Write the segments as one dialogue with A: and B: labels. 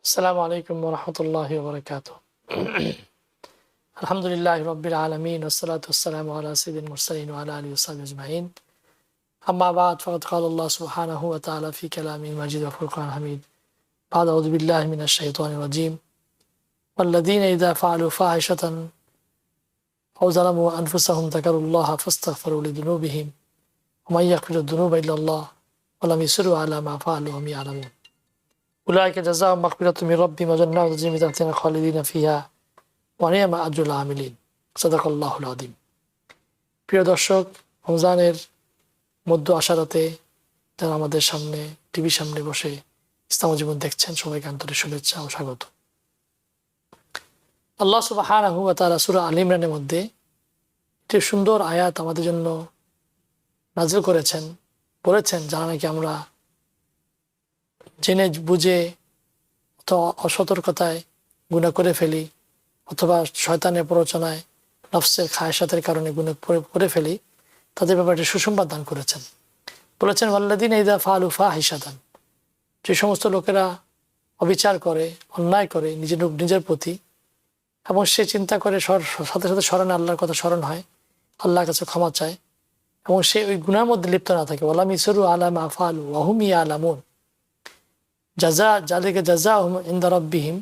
A: السلام عليكم ورحمة الله وبركاته. الحمد لله رب العالمين والصلاة والسلام على سيد المرسلين وعلى آله وصحبه أجمعين. أما بعد فقد قال الله سبحانه وتعالى في كلامه المجيد وفرقان الحميد بعد أعوذ بالله من الشيطان الرجيم والذين إذا فعلوا فاحشة أو ظلموا أنفسهم ذكروا الله فاستغفروا لذنوبهم ومن يغفر الذنوب إلا الله ولم يصروا على ما فعلوا وهم يعلمون أولئك جزاؤهم مغفرة من ربهم وجنات تجري من تحتها خالدين فيها ونعم أجر العاملين صدق الله العظيم. প্রিয় দর্শক, রমজানের মধ্য আশারাতে যারা আমাদের সামনে টিভি সামনে বসে ইসলাম জীবন দেখছেন, সবাইকে আন্তরিক শুভেচ্ছা ও স্বাগত। আল্লাহ সুবহানাহু ওয়া তাআলা সূরা আল ইমরানের মধ্যে একটি সুন্দর আয়াত আমাদের জন্য নাযিল করেছেন, বলেছেন যারা নাকি আমরা জেনে বুঝে অথবা অসতর্কতায় গুনাহ করে ফেলি অথবা শয়তানের প্ররোচনায় নফসের খায়সাতের কারণে গুনাহ করে ফেলি, তাদের ব্যাপারে সুসংবাদ দান করেছেন। বলেছেন ওয়াল্লাযীনা ইযা ফাআলু ফাহিশাতান, যে সমস্ত লোকেরা অবিচার করে, অন্যায় করে নিজের প্রতি, এবং সে চিন্তা করে সাথে সাথে স্মরণে আল্লাহর কথা স্মরণ হয়, আল্লাহর কাছে ক্ষমা চায় এবং সে ওই গুনার মধ্যে লিপ্ত না থাকে, ওয়ালাম ইসরু আলা মা ফাআলু ওয়া হুম ইয়ালামুন যালিকা জাযাউহুম ইনদা রাব্বিহিম।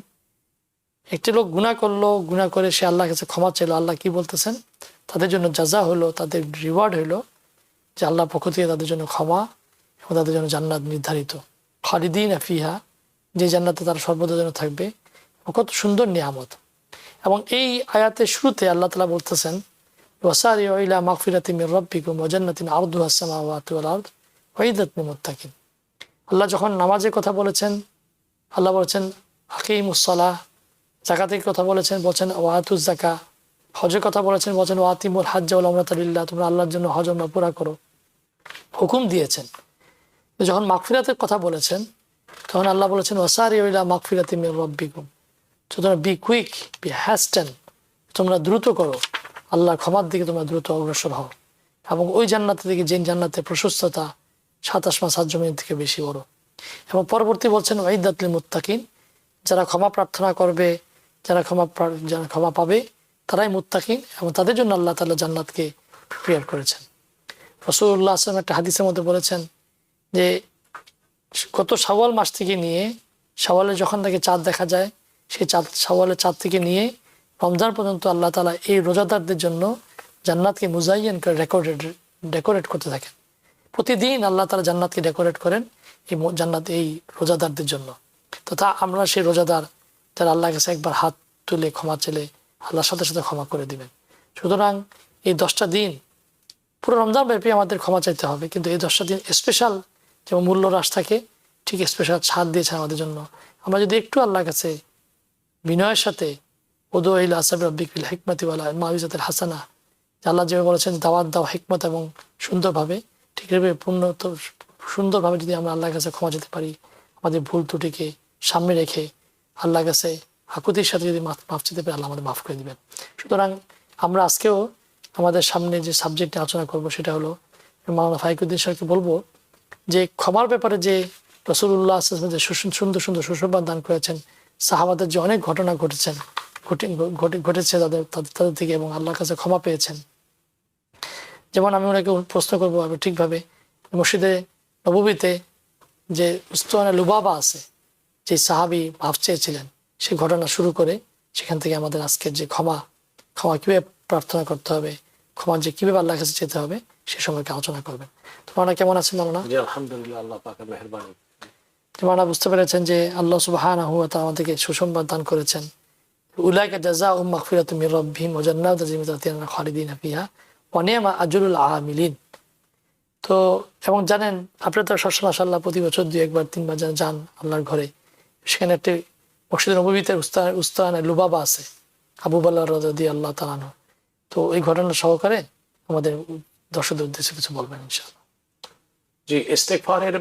A: একটি লোক গুনাহ করলো, গুনাহ করে সে আল্লাহর কাছে ক্ষমা চাইলো, আল্লাহ কি বলতেছেন? তাদের জন্য জাযা হলো, তাদের রিওয়ার্ড হলো যে আল্লাহর পক্ষ থেকে তাদের জন্য ক্ষমা এবং তাদের জন্য জান্নাত নির্ধারিত, খালিদিনা ফিহা, যে জান্নাতে তারা সর্বদা জন্য থাকবে। কত সুন্দর নিয়ামত। এবং এই আয়াতের শুরুতে আল্লাহ তাআলা বলতেছেন ওয়াসারিউ ইলা মাগফিরাতিন মির রাব্বিকুম ওয়া জান্নাতিন আরদুহাস সামাওয়াতু ওয়াল আরদ উইদ্দাত লিল মুত্তাকিন। আল্লাহ যখন নামাজের কথা বলেছেন, আল্লাহ বলেছেন আকিমুস সালাহ, যাকাতের কথা বলেছেন ওয়াতুজ যাকা, হজের কথা বলেছেন ওয়াতিমুল হাজ্জ ওয়াল উমরাতা লিল্লাহ, তোমরা আল্লাহর জন্য হজ উমরা পুরা করো, হুকুম দিয়েছেন। যখন মাগফিরাতের কথা বলেছেন তখন আল্লাহ বলেছেন ওয়াসারিউ ইলা মাগফিরাতিন মির রাব্বিকুম, তোমরা বি কুইক, বি হ্যাস্টেন, তোমরা দ্রুত করো আল্লাহর ক্ষমার দিকে, তোমরা দ্রুত অগ্রসর হও এবং ওই জান্নাতের দিকে যে জান্নাতের প্রশস্ততা 27 মাস 7 জমিনের থেকে বেশি বড়। এবং পরবর্তী বলছেন উইদ্দাত লিল মুত্তাকিন, যারা ক্ষমা প্রার্থনা করবে, যারা ক্ষমা পাবে তারাই মুত্তাকিন, এবং তাদের জন্য আল্লাহ তাআলা জান্নাতকে প্রিপেয়ার করেছেন। রাসূলুল্লাহ সাল্লাল্লাহু আলাইহি ওয়াসাল্লাম একটা হাদিসের মধ্যে বলেছেন যে গত শাওয়াল মাস থেকে নিয়ে, শাওয়ালে যখন থেকে চাঁদ দেখা যায়, সেই শাওয়ালের চাঁদ থেকে নিয়ে রমজান পর্যন্ত আল্লাহ তাআলা এই রোজাদারদের জন্য জান্নাতকে মুজাইয়ান করে ডেকোরেট করতে থাকেন। প্রতিদিন আল্লাহ তাআলা জান্নাতকে ডেকোরেট করেন এই জান্নাত এই রোজাদারদের জন্য। তো আমরা সেই রোজাদার যারা আল্লাহর কাছে একবার হাত তুলে ক্ষমা চেলে আল্লাহর সাথে সাথে ক্ষমা করে দিবেন। সুতরাং এই 10টা দিন পুরো রমজান ব্যাপী আমাদের ক্ষমা চাইতে হবে, কিন্তু এই 10টা দিন স্পেশাল যেমন মূল্য হ্রাস থাকে, ঠিক স্পেশাল ছাড় দিয়েছেন আমাদের জন্য। আমরা যদি একটু আল্লাহর কাছে বিনয়ের সাথে উদু ইলা আসাবি রাব্বিক বিল হিকমাতি ওয়াল মাউইজাতিল হাসানা, আল্লাহ যেভাবে বলেছেন দাওয়াত দাও হিকমত এবং সুন্দরভাবে, ঠিক এভাবে সুন্দরভাবে যদি আমরা আল্লাহর কাছে ক্ষমা যেতে পারি, আমাদের ভুল ত্রুটিকে সামনে রেখে আল্লাহর কাছে আকুতির সাথে যদি মাফ চেতে পারি, আল্লাহ আমাদের মাফ করে দিবেন। সুতরাং আমরা আজকেও আমাদের সামনে যে সাবজেক্টে আলোচনা করব সেটা হলো, মাওলানা ফাইকুদ্দিন সাহেবকে বলবো যে ক্ষমার ব্যাপারে যে রাসূলুল্লাহ সাল্লাল্লাহু আলাইহি ওয়াসাল্লাম যে সুন্দর সুন্দর সুসংবাদ দান করেছেন, সাহাবাদের যে অনেক ঘটনা ঘটেছে তাদের থেকে, এবং আল্লাহর কাছে ক্ষমা পেয়েছেন। যেমন আমি ওনাকে প্রশ্ন করবো ঠিকভাবে, মসজিদে নববীতে যে উস্তানে লুবাবা আছে, যে সাহাবী মাফ চেয়েছিলেন, সেই ঘটনা শুরু করে সেখান থেকে আমাদের আজকের যে ক্ষমা কীভাবে প্রার্থনা করতে হবে, ক্ষমা যে কীভাবে আল্লাহর কাছে যেতে হবে সে সম্পর্কে আলোচনা করবেন। তোমরা কেমন আছেন মাওলানা?
B: আলহামদুলিল্লাহ, আল্লাহ পাকের মেহেরবানি।
A: তোমরা বুঝতে পেরেছেন যে আল্লাহ সুবহানাহু ওয়া তাআলা আমাদেরকে সুসংবাদ দান করেছেন, উলাইকা জাযাউহুম মাগফিরাতুম মির রাব্বিহিম ওয়া জান্নাতুন তাজরি মিন তাহতিহা খালিদিনা ফিহা ওয়া নি'মা আজরুল আমিলিন। তো এবং জানেন আপনারা তো সবসময় মাশাআল্লাহ প্রতি বছর 2-1 বার 3 বার যান আল্লাহর ঘরে, সেখানে একটি মসজিদে নববীতে উস্তানে লুবাবা আছে, আবু বকর রাদিয়াল্লাহু তাআলা আনহু। তো এই ঘটনা সহকারে আমাদের দর্শকদের উদ্দেশ্যে কিছু বলবেন ইনশাআল্লাহ।
B: জি, ইস্তেগফারের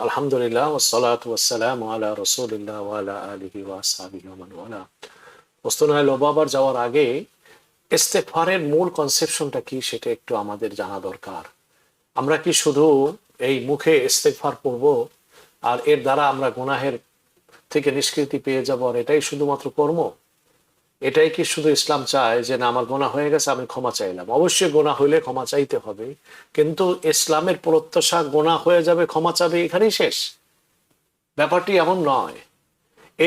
B: আলহামদুলিল্লাহ ওয়াসসালাতু ওয়াসসালামু আলা রাসূলিল্লাহ ওয়া আলা আলিহি ওয়া আসহাবিহি ওয়া মান ওয়ালা। উস্তানে লুবাবার যাওয়ার আগে ইস্তেগফারের মূল কনসেপশনটা কি সেটা একটু আমাদের জানা দরকার। আমরা কি শুধু এই মুখে ইস্তেগফার পড়ব আর এর দ্বারা আমরা গুনাহের থেকে নিষ্কৃতি পেয়ে যাবো আর এটাই শুধুমাত্র কর্ম? এটাই কি শুধু ইসলাম চায় যে না আমার গোনা হয়ে গেছে আমি ক্ষমা চাইলাম? অবশ্যই গোনা হইলে ক্ষমা চাইতে হবে, কিন্তু ইসলামের প্রত্যাশা গোনা হয়ে যাবে ক্ষমা চাবে এখানেই শেষ? ব্যাপারটি এমন নয়।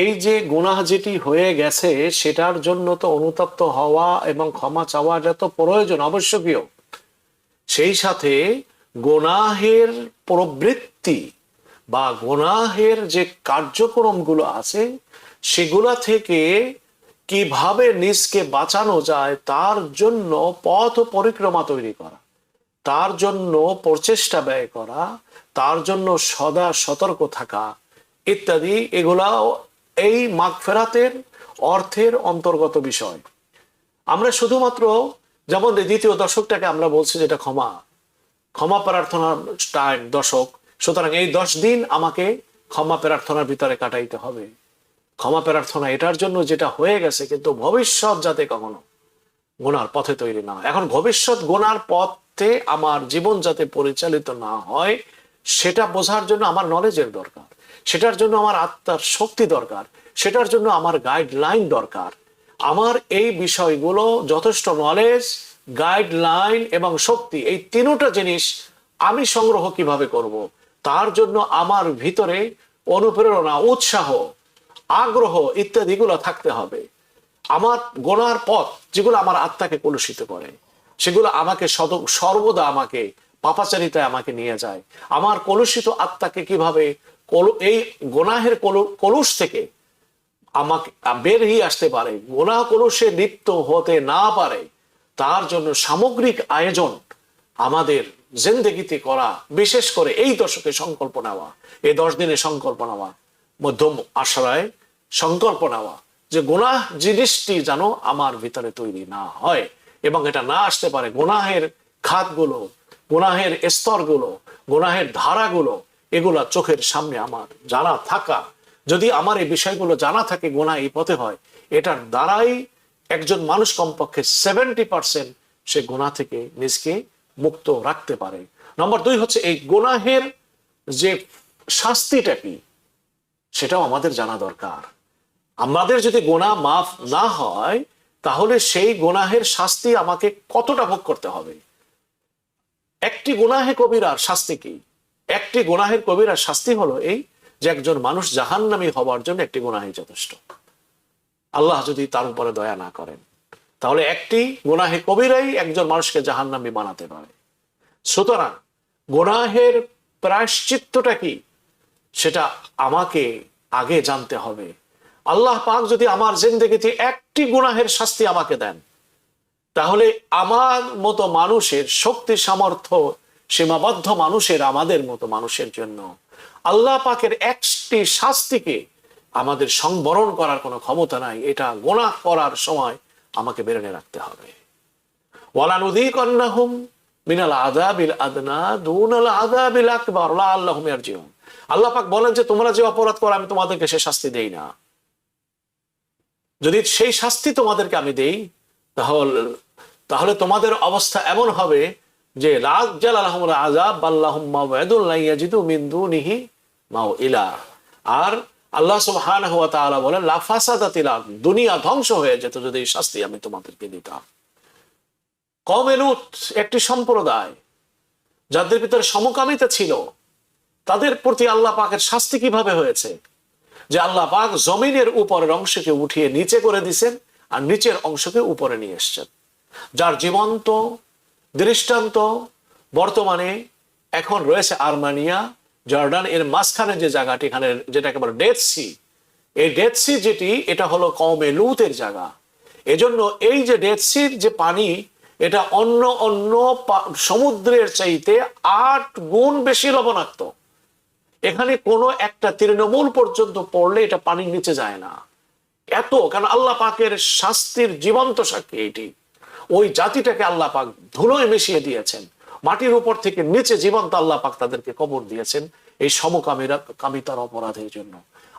B: এই যে গুনাহ যেটি হয়ে গেছে সেটার জন্য তো অনুতপ্ত হওয়া এবং ক্ষমা চাওয়াটা তো প্রয়োজন, আবশ্যকীয়। সেই সাথে গুনাহের প্রবৃত্তি বা গুনাহের যে কার্যক্রমগুলো আছে সেগুলা থেকে কিভাবে নিজকে বাঁচানো যায় তার জন্য পথ পরিক্রমা তৈরি করা, তার জন্য প্রচেষ্টা ব্যয় করা, তার জন্য সদা সতর্ক থাকা ইত্যাদি, এগুলা এই মাগফিরাতের অর্থের অন্তর্গত বিষয়। আমরা শুধুমাত্র যেমন দ্বিতীয় দশকটাকে আমরা বলছি যেটা ক্ষমা প্রার্থনার টাইম, দশক, সুতরাং এই 10 দিন আমাকে ক্ষমা প্রার্থনার ভিতরে কাটাইতে হবে। ক্ষমা প্রার্থনা এটার জন্য যেটা হয়ে গেছে, কিন্তু ভবিষ্যৎ যাতে কখনো গোনার পথে তৈরি না হয়। এখন ভবিষ্যৎ গোনার পথে আমার জীবন যাতে পরিচালিত না হয় সেটা বোঝার জন্য আমার নলেজের দরকার, সেটার জন্য আমার আত্মার শক্তি দরকার, সেটার জন্য আমার গাইডলাইন দরকার। আমার এই বিষয়গুলো যথেষ্ট নলেজ, গাইডলাইন এবং শক্তি, এই তিনটা জিনিস আমি সংগ্রহ কিভাবে করব, তার জন্য আমার ভিতরে অনুপ্রেরণা, উৎসাহ, আগ্রহ ইত্যাদিগুলো থাকতে হবে। আমার গোনার পথ যেগুলো আমার আত্মাকে কলুষিত করে, সেগুলো আমাকে সর্বদা আমাকে পাপাচারিতায় আমাকে নিয়ে যায়। আমার কলুষিত আত্মাকে কিভাবে এই গোনাহের কলুষ থেকে আমাকে বেরিয়ে আসতে পারে, গোনা কলুষে লিপ্ত হতে না পারে, তার জন্য সামগ্রিক আয়োজন আমাদের জিন্দেগিতে করা, বিশেষ করে এই দশকে সংকল্প নেওয়া, এই 10 দিনে সংকল্প নেওয়া, মধ্যম আশ্রয় সংকল্প নেওয়া যে গোনাহ জিনিসটি যেন আমার ভিতরে তৈরি না হয় এবং এটা না আসতে পারে। গোনাহের খাতগুলো, গোনাহের স্তরগুলো, গোনাহের ধারাগুলো, এগুলা চোখের সামনে আমার জানা থাকা। যদি আমার এই বিষয়গুলো জানা থাকে গোনাহ এই পথে হয়, এটার দ্বারাই একজন মানুষ কমপক্ষে 70% সে গোনাহ থেকে নিজকে মুক্ত রাখতে পারে। নম্বর 2 হচ্ছে এই গোনাহের যে শাস্তিটা কি সেটাও আমাদের জানা দরকার। আমাদের যদি গোনাহ মাফ না হয় তাহলে সেই গোনাহের শাস্তি আমাকে কতটা ভোগ করতে হবে। একটি গুনাহে কবিরার শাস্তি কি? একটি গুনাহের কবিরার শাস্তি হলো এই যে একজন মানুষ জাহান্নামী হওয়ার জন্য একটি গুনাহই যথেষ্ট। আল্লাহ যদি তার উপরে দয়া না করেন তাহলে একটি গুনাহে কবিরাই একজন মানুষকে জাহান্নামী বানাতে পারে। সুতরাং গুনাহের প্রায়শ্চিত্তটা কি সেটা আমাকে আগে জানতে হবে। আল্লাহ পাক যদি আমার জিন্দেগিতে একটি গুনাহের শাস্তি আমাকে দেন তাহলে আমার মতো মানুষের শক্তি সামর্থ্য সীমাবদ্ধ মানুষের, আমাদের মতো মানুষের জন্য আল্লাহ পাকের একটি শাস্তিকে আমাদের সংবরণ করার কোনো ক্ষমতা নাই। এটা গুনাহ করার সময় আমাকে বেরেনে রাখতে হবে। ওয়ালানুযীকান্নাহুম মিনাল আযাবিল আদনা দুনাল আযাবিল আকবার লাআল্লাহুম ইয়ারজিউন। আল্লাহ পাক বলেন যে তোমরা যে অপরাধ করো আমি তোমাদেরকে সে শাস্তি দেই না। যদি সেই শাস্তি তোমাদেরকে আমি দেই তাহলে তোমাদের অবস্থা এমন হবে যে লাজ্জাল আলাহুমুল আযাব বাল্লাহুম মাওয়াদুন লা ইয়াজিদু মিন দুনিহি মাওইলা। আর আল্লাহ সুবহানাহু ওয়া তাআলা বলেন লা ফাসাদাতিল আরদ, দুনিয়া ধ্বংস হয়ে যেত যদি এই শাস্তি আমি তোমাদেরকে দিতাম। কওমে লূত একটি সম্প্রদায় যাদের ভিতরে সমকামিতা ছিল, তাদের প্রতি আল্লাহ পাকের শাস্তি কিভাবে হয়েছে যে আল্লাহ পাক জমিনের উপরের অংশকে উঠিয়ে নিচে করে দিয়েছেন আর নিচের অংশকে উপরে নিয়ে এসেছেন। যার জীবন্ত দৃষ্টান্ত বর্তমানে এখন রয়েছে আর্মেনিয়া, জর্ডান, এর মাঝখানে যে জায়গাটি, এখানে যেটাকে বলে ডেড সি, এই ডেড সি যেটি, এটা হলো কওমে লূতের জায়গা। এজন্য এই যে ডেড সির যে পানি, এটা অন্য অন্য সমুদ্রের চাইতে 8 গুণ বেশি লবণাক্ত। এখানে কোনো একটা তৃণমূল পর্যন্ত পড়লে এটা পানির নিচে যায় না। এত, কারণ আল্লাহ পাকের শাস্তির জীবন্ত সাক্ষী এটি। ওই জাতিটাকে আল্লাহ পাক ধুলোয় মিশিয়ে দিয়েছেন, মাটির উপর থেকে নিচে জীবন্ত আল্লাহ পাক তাদেরকে কবর দিয়েছেন এই সমকামিতার অপরাধের জন্য।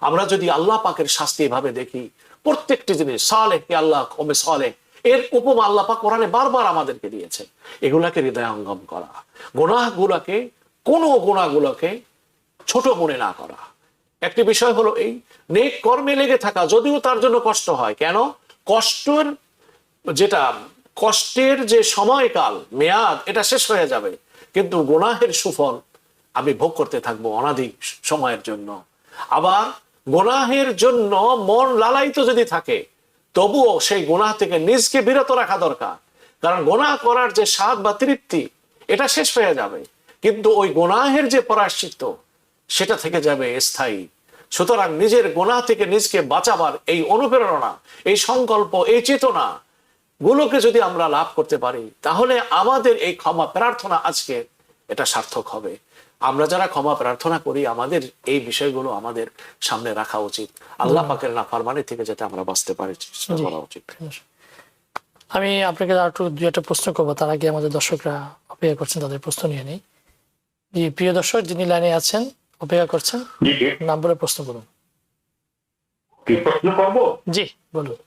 B: আমরা যদি আল্লাহ পাকের শাস্তি এভাবে দেখি, প্রত্যেকটি জিনিস সালেহকে আল্লাহ কমে সালেহ এর উপমা আল্লাহ পাক কোরআনে বারবার আমাদেরকে দিয়েছেন। এগুলাকে হৃদয়ঙ্গম করা, গুনাহগুলোকে ছোট মনে না করা, একটি বিষয় হলো এই নেক কর্মে লেগে থাকা, যদিও তার জন্য কষ্ট হয়। কেন? কষ্টের যেটা কষ্টের যে সময়কাল মেয়াদ এটা শেষ হয়ে যাবে, কিন্তু গুনাহের সুফল আমি ভোগ করতে থাকবো অনাধিক সময়ের জন্য। আবার গুনাহের জন্য মন লালায়িত যদি থাকে, তবুও সেই গুনাহ থেকে নিজকে বিরত রাখা দরকার। কারণ গুনাহ করার যে স্বাদ বা তৃপ্তি এটা শেষ হয়ে যাবে, কিন্তু ওই গুনাহের যে প্রায়শ্চিত্ত সেটা থেকে যাবে স্থায়ী। সুতরাং নিজের গুনাহ থেকে নিজকে বাঁচাবার এই অনুপ্রেরণা, এই সংকল্প, এই চেতনা গুলোকে যদি আমরা লাভ করতে পারি, তাহলে আমাদের এই ক্ষমা প্রার্থনা আজকে এটা সার্থক হবে। আমরা যারা ক্ষমা প্রার্থনা করি, আমাদের এই বিষয়গুলো আমাদের সামনে রাখা উচিত। আল্লাহ পাকের নাফরমানি থেকে যাতে আমরা বাঁচতে পারি চেষ্টা করা উচিত।
A: আমি আপনাকে আর একটু দুই একটা প্রশ্ন করবো, তার আগে আমাদের দর্শকরা অপেক্ষা করছেন, তাদের প্রশ্ন নিয়ে নেই। জি, প্রিয় দর্শক যিনি লাইনে আছেন, অপেক্ষা করছেন, নাম বলে প্রশ্ন করুন।
C: কি প্রশ্ন করবো?
A: জি বলুন।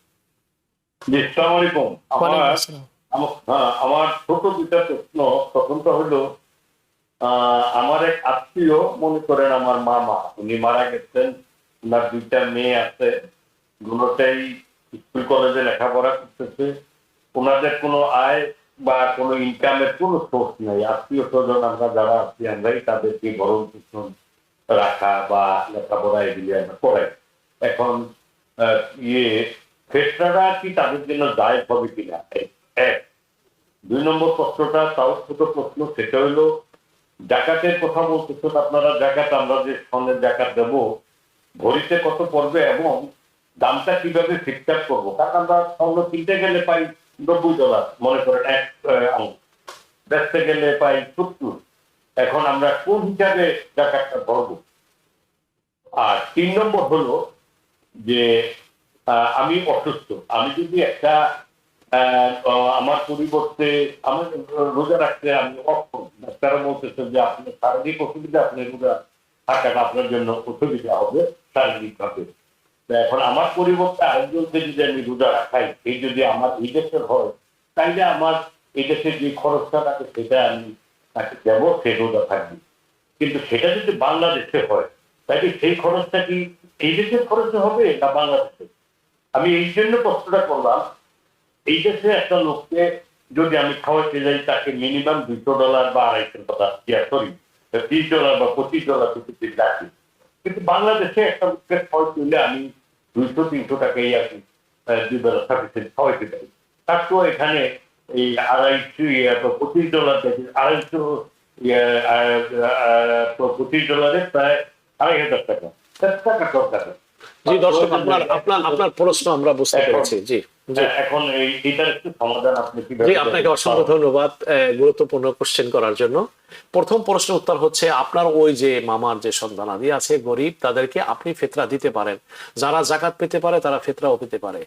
C: জি, আসসালামু আলাইকুম।
A: ওয়ালাইকুম আসসালাম।
C: আমার ছোট দুটা প্রশ্ন। প্রথমটা হলো, আমার এক আত্মীয়, মনে করেন আমার মামা, উনি মারা গেছেন। ওনার দুইটা মেয়ে আছে, দুটোটাই স্কুল কলেজে লেখাপড়া করতেছে। ওনাদের কোনো আয় বা কোনো ইনকামের কোনো সোর্স নেই। আত্মীয় স্বজন আমরা যারা আছি, আমরাই তাদেরকে ভরণ পোষণ রাখা বা লেখাপড়া এগুলি আমরা করাই। এখন ফেসরাটা কি তাদের জন্য দায় হবে কিনা, এক। দুই নম্বর প্রশ্নটা তাও ছোট প্রশ্ন, সেটা হইলো জাকাতের কথা বলতেছেন আপনারা। জাকাত আমরা যে স্বর্ণের জাকাত দেব, ভরিতে কত পড়বে এবং দামটা কিভাবে ফিক্সড করবো? কারণ আমরা স্বর্ণ কিনতে গেলে পাই $90, মনে করেন 1 আউন্স, বেচতে গেলে পাই 70। এখন আমরা কোন হিসাবে জাকাতটা ভরবো? আর 3 নম্বর হলো যে আমি অসুস্থ, আমি যদি একটা আমার পরিবর্তে আমি রোজা রাখতে আমি অক্ষম, ডাক্তাররা বলতেছে যে আপনার শারীরিক অসুবিধা, আপনি রোজা থাকাটা আপনার জন্য অসুবিধা হবে শারীরিক ভাবে। এখন আমার পরিবর্তে আরেকজনকে যদি আমি রোজা রাখাই, এই যদি আমার এই দেশের হয়, তাইলে আমার এই দেশের যে খরচটা থাকে সেটা আমি তাকে দেবো, সে রোজা থাকবে। কিন্তু সেটা যদি বাংলাদেশে হয়, তাইলে সেই খরচটা কি এই দেশের খরচে হবে না বাংলাদেশে? আমি এই জন্য প্রশ্নটা করলাম, এই দেশে একটা লোককে যদি আমি খাওয়াইতে যাই, তাকে মিনিমাম $200 বা $250 বা $25 প্রতি রাখি। কিন্তু বাংলাদেশে একটা লোককে খাওয়াইতে হলে আমি 200-300 টাকাই আর কি 2 বেলা সাফিসিয়েন্ট খাওয়াইতে পারি। তার তো এখানে এই $250 দেখি, $25 প্রায় $2500 টাকা দরকার।
B: জি দর্শক, আপনার প্রশ্ন আমরা বুঝতে পেরেছি। জি জি,
C: এখন এইটার একটু সমাধান আপনি কিভাবে?
B: জি, আপনাকে অসংখ্য ধন্যবাদ গুরুত্বপূর্ণ কোশ্চেন করার জন্য। প্রথম প্রশ্নের উত্তর হচ্ছে, আপনার ওই যে মামার যে সন্তানাদি আছে গরিব, তাদেরকে আপনি ফিতরা দিতে পারেন। যারা জাকাত পেতে পারে তারা ফিতরাও পেতে পারে।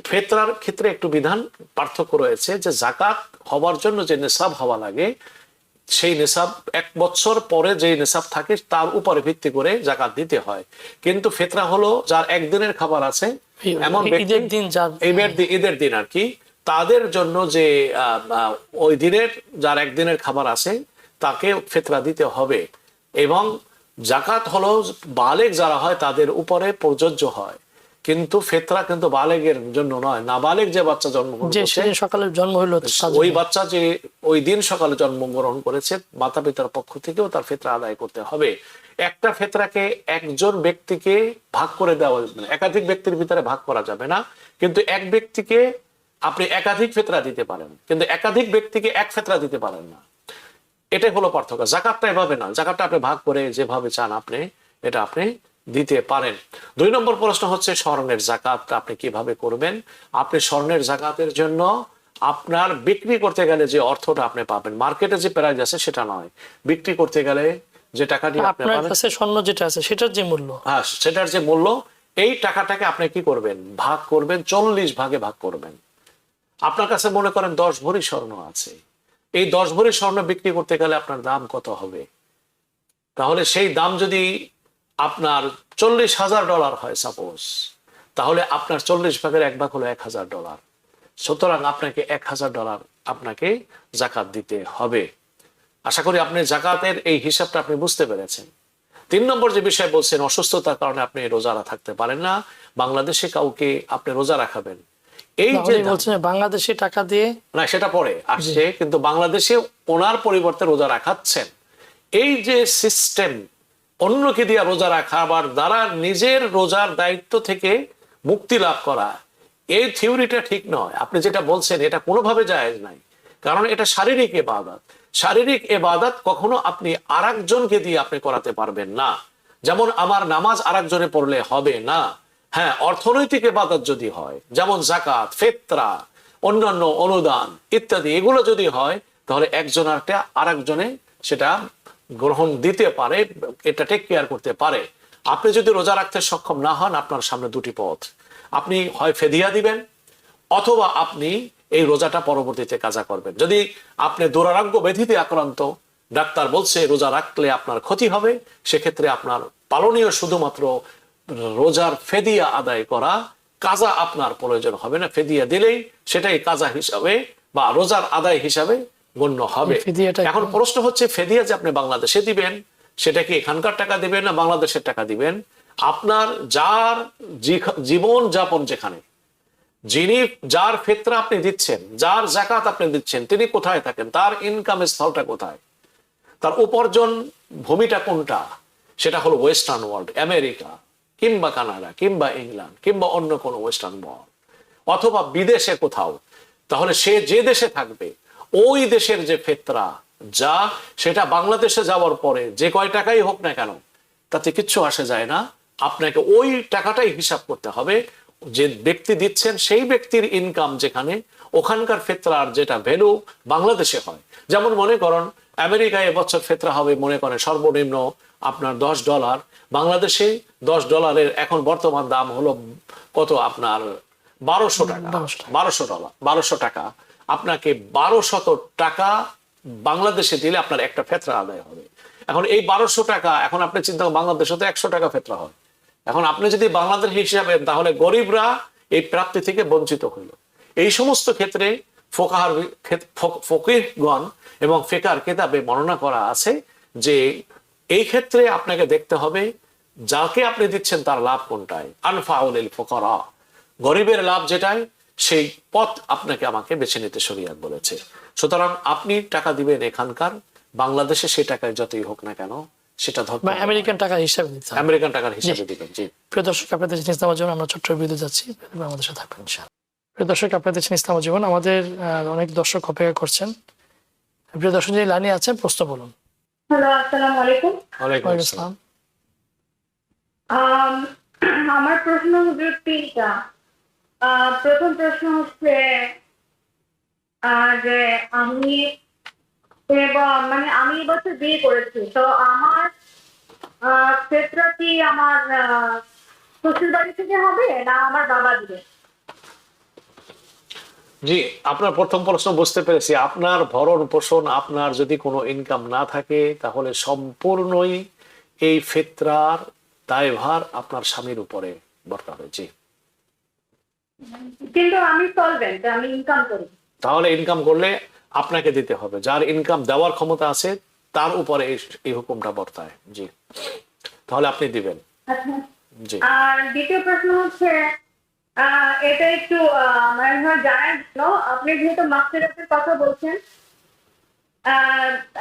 B: ফিতরার ক্ষেত্রে একটু বিধান পার্থক্য রয়েছে, যে জাকাত হওয়ার জন্য যে নিসাব হওয়া লাগে, সেই নিসাব 1 বছর পরে যে নিসাব থাকে তার উপরে ভিত্তি করে জাকাত দিতে হয়। কিন্তু ফিতরা হলো যার একদিনের খাবার আছে, এমন
A: ঈদের দিন,
B: ঈদের দিন আর কি, তাদের জন্য যে ওই দিনের যার একদিনের খাবার আছে তাকে ফিতরা দিতে হবে। এবং জাকাত হলো বালেগ যারা হয় তাদের উপরে প্রযোজ্য হয়, কিন্তু ফিতরা কিন্তু বালেগের জন্য নয়। নাবালেগ যে বাচ্চা জন্মগ্রহণ করেছে,
A: সকালে জন্ম হলো,
B: ওই বাচ্চা যে ওই দিন সকালে জন্মগ্রহণ করেছে, মাতা পিতার পক্ষ থেকেও তার ফিতরা আদায় করতে হবে। একটা ফিতরাকে একজন ব্যক্তিকে ভাগ করে দেওয়া, মানে একাধিক ব্যক্তির ভিতরে ভাগ করা যাবে না, কিন্তু এক ব্যক্তিকে আপনি একাধিক ফিতরা দিতে পারেন, কিন্তু একাধিক ব্যক্তিকে এক ফিতরা দিতে পারেন না। এটাই হলো পার্থক্য। জাকাতটা এভাবে না, জাকাতটা আপনি ভাগ করে যেভাবে চান আপনি এটা আপনি দিতে পারেন। 2 নম্বর প্রশ্ন হচ্ছে স্বর্ণের জাকাত আপনি কিভাবে করবেন। আপনি স্বর্ণের জাকাতের জন্য আপনার বিক্রি করতে গেলে যে অর্থটা আপনি পাবেন, মার্কেটে যে প্রাইস আছে সেটা নয়, বিক্রি করতে গেলে যে টাকাটি আপনি পাবেন,
A: স্বর্ণ যেটা আছে সেটার যে মূল্য,
B: হ্যাঁ সেটার যে মূল্য, এই টাকাটাকে আপনি কি করবেন, ভাগ করবেন, 40 ভাগে ভাগ করবেন। আপনার কাছে মনে করেন 10 ভরি স্বর্ণ আছে, এই 10 ভরি স্বর্ণ বিক্রি করতে গেলে আপনার দাম কত হবে? তাহলে সেই দাম যদি আপনার $40,000 হয় সাপোজ, তাহলে আপনার 40 ভাগের 1 ভাগ হলো $1,000। সুতরাং আপনাকে $1,000 আপনাকে জাকাত দিতে হবে। আশা করি আপনি জাকাতের এই হিসাবটা আপনি বুঝতে পেরেছেন। 3 নম্বর যে বিষয় বলছেন, অসুস্থতার কারণে আপনি রোজা থাকতে পারেন না, বাংলাদেশে কাউকে আপনি রোজা রাখাবেন, এই যে
A: বলছেন বাংলাদেশি টাকা দিয়ে,
B: না সেটা পরে আসছে, কিন্তু বাংলাদেশে ওনার পরিবর্তে রোজা রাখাচ্ছেন, এই যে সিস্টেম অন্যকে দিয়ে রোজা রাখা আবার দ্বারা নিজের রোজার দায়িত্ব থেকে মুক্তি লাভ করা, এই থিওরিটা ঠিক নয়। আপনি যেটা বলছেন এটা কোনোভাবে জায়েজ নাই, কারণ এটা শারীরিক ইবাদত। শারীরিক ইবাদত কখনো আপনি আরেকজনকে দিয়ে আপনি করাতে পারবেন না। যেমন আমার নামাজ আরেকজনে পড়লে হবে না। হ্যাঁ, অর্থনৈতিক ইবাদত যদি হয়, যেমন যাকাত, ফিতরা, অন্যান্য অনুদান ইত্যাদি, এগুলো যদি হয় তাহলে একজনটা আরেকজনে সেটা গ্রহণ দিতে পারে, এটা টেক কেয়ার করতে পারে। আপনি যদি রোজা রাখতে সক্ষম না হন, আপনার সামনে দুটি পথ, আপনি হয় ফেদিয়া দিবেন অথবা আপনি এই রোজাটা পরবর্তীতে কাজা করবেন। যদি আপনি দুরারোগ্য ব্যাধিতে আক্রান্ত, ডাক্তার বলছে রোজা রাখলে আপনার ক্ষতি হবে, সেক্ষেত্রে আপনার পালনীয় শুধুমাত্র রোজার ফেদিয়া আদায় করা, কাজা আপনার প্রয়োজন হবে না। ফেদিয়া দিলেই সেটাই কাজা হিসাবে বা রোজার আদায় হিসাবে গণ্য হবে। এখন প্রশ্ন হচ্ছে, ফেদিয়া যে আপনি বাংলাদেশে দিবেন, সেটা কি এখানকার টাকা দিবেন না বাংলাদেশের টাকা দিবেন? আপনার যার জীবন যাপন যেখানে, যিনি যার ফিতরা আপনি দিচ্ছেন, যার যাকাত আপনি দিচ্ছেন, তিনি কোথায় থাকেন, তার ইনকাম স্থলটা কোথায়, তার উপার্জন ভূমিটা কোনটা, সেটা হলো ওয়েস্টার্ন ওয়ার্ল্ড, আমেরিকা কিংবা কানাডা কিংবা ইংল্যান্ড কিংবা অন্য কোনো ওয়েস্টার্ন ওয়ার্ল্ড, অথবা বিদেশে কোথাও। তাহলে সে যে দেশে থাকবে ওই দেশের যে ফিতরা যা, সেটা বাংলাদেশে যাওয়ার পরে যে কয় টাকাই হোক না কেন তাতে কিচ্ছু আসে যায় না। আপনাকে ওই টাকাটাই হিসাব করতে হবে। যে ব্যক্তি দিচ্ছেন সেই ব্যক্তির ইনকাম যেখানে, ওখানকার ফিতরার যেটা ভ্যালু বাংলাদেশে হয়। যেমন মনে করেন আমেরিকায় এবছর ফিতরা হবে মনে করেন সর্বনিম্ন আপনার $10, বাংলাদেশে $10 এখন বর্তমান দাম হলো কত, আপনার $1200 টাকা। আপনাকে 1200 টাকা বাংলাদেশে দিলে আপনার একটা ফিতরা আদায় হবে। এখন এই 1200 টাকা, এখন আপনি চিন্তা করেন বাংলাদেশে তো 100 টাকা ফিতরা হয়। এখন আপনি যদি বাংলাদেশ হিসাবে, তাহলে গরিবরা এই প্রাপ্তি থেকে বঞ্চিত হইল। এই সমস্ত ক্ষেত্রে ফকিহগণ এবং ফিকার কিতাবে বর্ণনা করা আছে যে এই ক্ষেত্রে আপনাকে দেখতে হবে যাকে আপনি দিচ্ছেন তার লাভ কোনটায়, আনফাউলিল ফুকারা, গরিবের লাভ যেটাই, সেই পথ আপনাকে আমাকে বেছে নিতে শরীয়ত বলেছে। সুতরাং আপনি টাকা দিবেন এখানকার, বাংলাদেশে সে টাকায় যতই হোক না কেন সেটা
A: আমেরিকান টাকা হিসাবে দিতে হবে,
B: আমেরিকান টাকার হিসাবে দিবেন। জি
A: প্রিয় দর্শক, আপনাদের ইসলামের জন্য আমরা ছোট্ট বিরতি যাচ্ছি, আমাদের সাথে থাকবেন ইনশাআল্লাহ। প্রিয় দর্শক, আপনাদের ইসলামের জীবন, আমাদের অনেক দর্শক অপেক্ষা করছেন। প্রিয় দর্শক যে লাইনে আছেন, প্রশ্ন বলুন।
D: হ্যালো, আসসালামু আলাইকুম।
B: ওয়ালাইকুম আসসালাম।
D: আমার প্রশ্ন হচ্ছে 3টা। প্রথম প্রশ্ন হচ্ছে যে আমি এবছর বিয়ে করেছি, তো আমার ক্ষেত্রে কি আমার শ্বশুর বাড়ি থেকে হবে না আমার বাবা দিবে?
B: জি, আপনার প্রথম প্রশ্ন বুঝতে পেরেছি। আপনার ভরণ পোষণ, আপনার যদি কোনো ইনকাম না থাকে তাহলে সম্পূর্ণই এই ফিতরার দায়ভার আপনার স্বামীর উপরে বর্তাবে। জি,
D: কিন্তু আমি সলভেন্ট, আমি ইনকাম করি।
B: তাহলে ইনকাম করলে আপনাকে দিতে হবে। যার ইনকাম দেওয়ার ক্ষমতা আছে তার উপরে এই হুকুমটা বর্তায়। জি, তাহলে আপনি দিবেন।
D: আচ্ছা,
B: জি।
D: আর দ্বিতীয় প্রশ্ন হচ্ছে এটা একটু জানার জন্য, আপনি যেহেতু মাগফিরাতের কথা বলছেন,